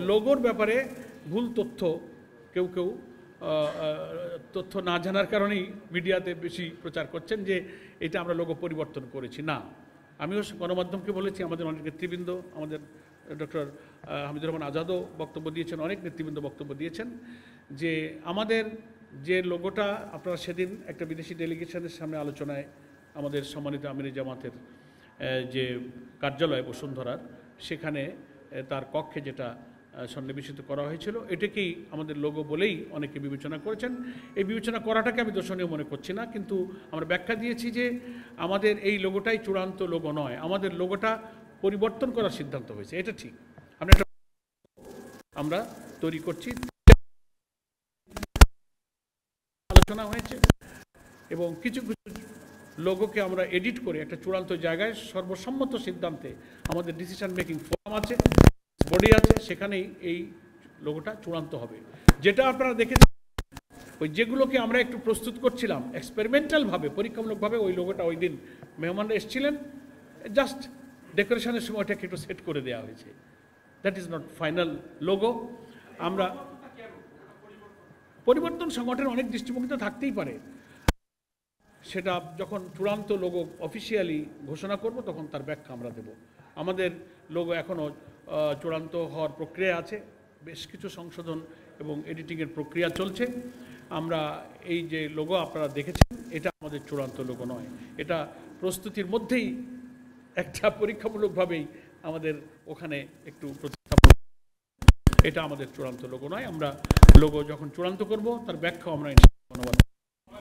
লোগোর ব্যাপারে ভুল তথ্য কেউ তথ্য না জানার কারণেই মিডিয়াতে বেশি প্রচার করছেন যে এটা আমরা লোগো পরিবর্তন করেছি। না, আমিও গণমাধ্যমকে বলেছি, আমাদের অনেক নেতৃবৃন্দ, আমাদের ডক্টর হামিদুর রহমান আজাদও বক্তব্য দিয়েছেন, অনেক নেতৃবৃন্দ বক্তব্য দিয়েছেন যে আমাদের যে লোগোটা আপনারা সেদিন একটা বিদেশি ডেলিগেশনের সামনে আলোচনায় আমাদের সম্মানিত আমির জামাতের যে কার্যালয় বসুন্ধরার, সেখানে তার কক্ষে যেটা সন্নিবেশিত করা হয়েছিল, এটাকেই আমাদের লোগো বলেই অনেকে বিবেচনা করেছেন। এই বিবেচনা করাটাকে আমি দর্শনীয় মনে করছি না, কিন্তু আমরা ব্যাখ্যা দিয়েছি যে আমাদের এই লোগোটাই চূড়ান্ত লোগো নয়, আমাদের লোগোটা পরিবর্তন করার সিদ্ধান্ত হয়েছে, এটা ঠিক। আমরা তৈরি করছি, আলোচনা হয়েছে এবং কিছু কিছু লোগোকে আমরা এডিট করে একটা চূড়ান্ত জায়গায় সর্বসম্মত সিদ্ধান্তে আমাদের ডিসিশন মেকিং ফোরাম আছে, বডি আছে, সেখানেই এই লোগোটা চূড়ান্ত হবে। যেটা আপনারা দেখেছেন, ওই যেগুলোকে আমরা একটু প্রস্তুত করছিলাম এক্সপেরিমেন্টালভাবে, পরীক্ষামূলকভাবে, ওই লোগোটা ওই দিন মেহমানরা এসেছিলেন, জাস্ট ডেকোরেশনের সময় ওটাকে একটু সেট করে দেওয়া হয়েছে। That is not final logo. আমরা পরিবর্তন সংগঠনের অনেক দৃষ্টিভঙ্গিতে থাকতেই পারে, সেটা যখন চূড়ান্ত লোগো অফিসিয়ালি ঘোষণা করব তখন তার ব্যাখ্যা আমরা দেব। আমাদের লোগো এখনও চূড়ান্ত হওয়ার প্রক্রিয়া আছে, বেশ কিছু সংশোধন এবং এডিটিংয়ের প্রক্রিয়া চলছে। আমরা এই যে লোগো আপনারা দেখেছেন, এটা আমাদের চূড়ান্ত লোগো নয়, এটা প্রস্তুতির মধ্যেই একটা পরীক্ষামূলকভাবেই আমাদের ওখানে একটু প্রতিস্থাপন, এটা আমাদের চূড়ান্ত লোগো নয়। আমরা লোগো যখন চূড়ান্ত করব তার ব্যাখ্যা আমরা ধন্যবাদ।